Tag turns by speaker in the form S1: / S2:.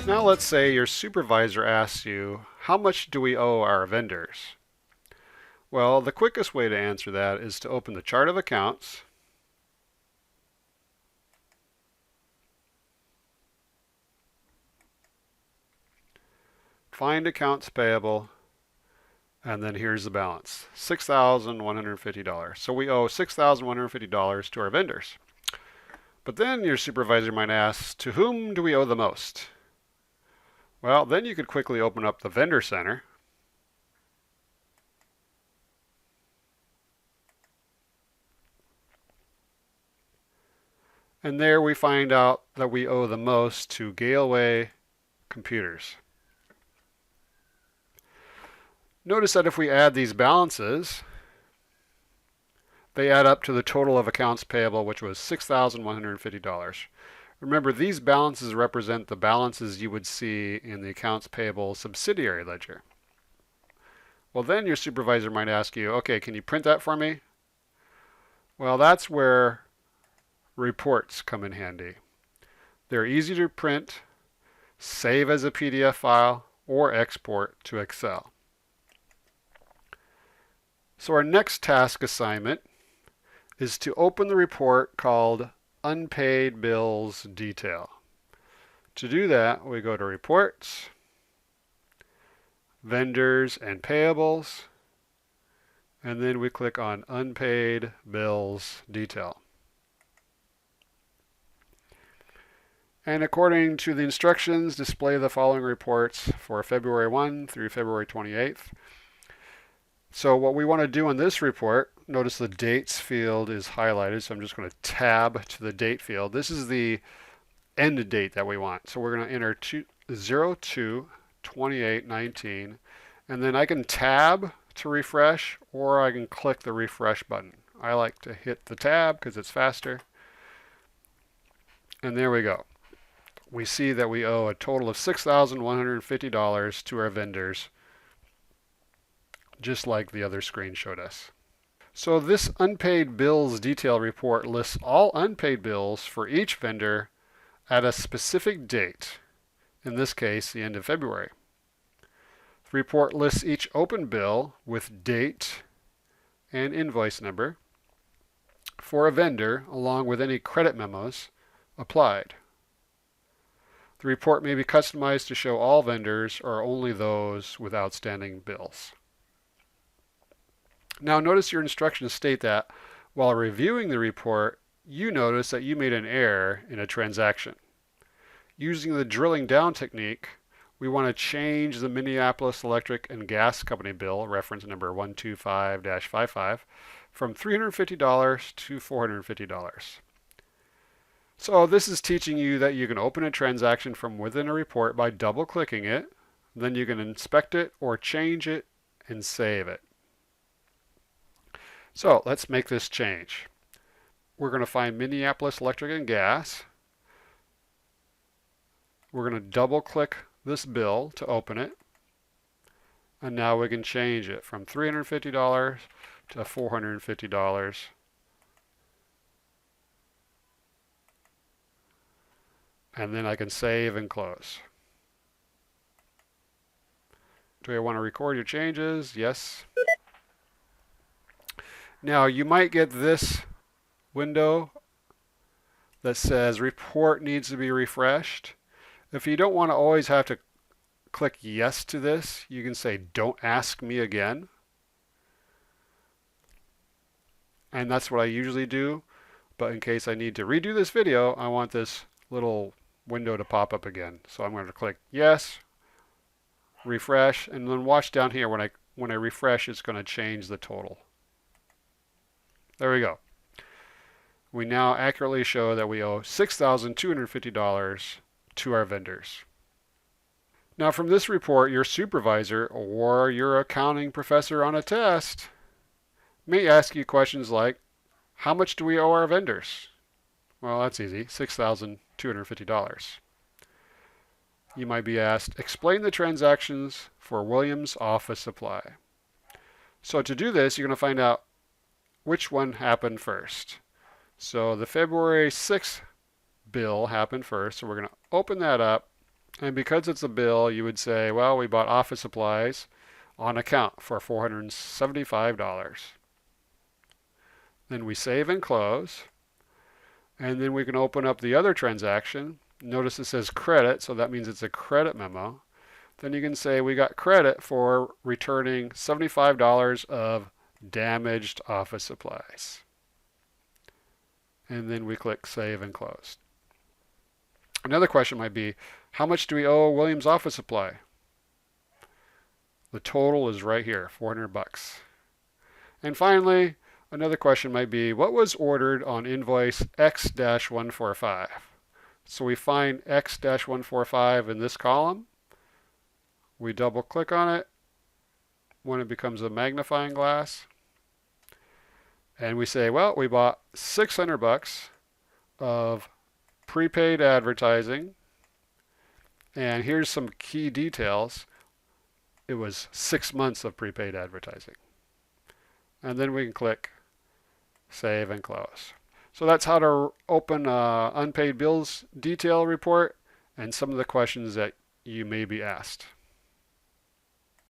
S1: Now let's say your supervisor asks you, how much do we owe our vendors? Well, the quickest way to answer that is to open the chart of accounts, find accounts payable, and then here's the balance, $6,150. So we owe $6,150 to our vendors. But then your supervisor might ask, to whom do we owe the most? Well, then you could quickly open up the vendor center. And there we find out that we owe the most to Galeway Computers. Notice that if we add these balances, they add up to the total of accounts payable, which was $6,150. Remember, these balances represent the balances you would see in the accounts payable subsidiary ledger. Well, then your supervisor might ask you, okay, can you print that for me? Well, that's where reports come in handy. They're easy to print, save as a PDF file, or export to Excel. So our next task assignment is to open the report called Unpaid Bills Detail. To do that, we go to Reports, Vendors and Payables, and then we click on Unpaid Bills Detail. And according to the instructions, display the following reports for February 1 through February 28th. So what we want to do in this report, notice the dates field is highlighted, so I'm just going to tab to the date field. This is the end date that we want. So we're going to enter 02/28/19, and then I can tab to refresh, or I can click the refresh button. I like to hit the tab because it's faster. And there we go. We see that we owe a total of $6,150 to our vendors, just like the other screen showed us. So this unpaid bills detail report lists all unpaid bills for each vendor at a specific date, in this case, the end of February. The report lists each open bill with date and invoice number for a vendor, along with any credit memos applied. The report may be customized to show all vendors or only those with outstanding bills. Now notice your instructions state that while reviewing the report, you notice that you made an error in a transaction. Using the drilling down technique, we want to change the Minneapolis Electric and Gas Company bill, reference number 125-55, from $350 to $450. So this is teaching you that you can open a transaction from within a report by double-clicking it. Then you can inspect it or change it and save it. So let's make this change. We're going to find Minneapolis Electric and Gas. We're going to double-click this bill to open it. And now we can change it from $350 to $450. And then I can save and close. Do I want to record your changes? Yes. Now you might get this window that says report needs to be refreshed. If you don't want to always have to click yes to this, you can say don't ask me again. And that's what I usually do. But in case I need to redo this video, I want this little window to pop up again. So I'm going to click yes, refresh, and then watch down here when I refresh, it's going to change the total. There we go. We now accurately show that we owe $6,250 to our vendors. Now from this report, your supervisor or your accounting professor on a test may ask you questions like, how much do we owe our vendors? Well, that's easy, $6,250. You might be asked, explain the transactions for Williams Office Supply. So to do this, you're going to find out which one happened first. So the February 6th bill happened first, so we're going to open that up And because it's a bill, you would say, well, we bought office supplies on account for $475. Then we save and close. And then we can open up the other transaction. Notice it says credit, so that means it's a credit memo. Then you can say we got credit for returning $75 of damaged office supplies. And then we click Save and Close. Another question might be, how much do we owe Williams Office Supply? The total is right here, 400 bucks. And finally, another question might be, what was ordered on invoice X-145? So we find X-145 in this column. We double click on it when it becomes a magnifying glass. And we say, well, we bought 600 bucks of prepaid advertising. And here's some key details. It was 6 months of prepaid advertising. And then we can click Save and Close. So that's how to open unpaid bills detail report and some of the questions that you may be asked.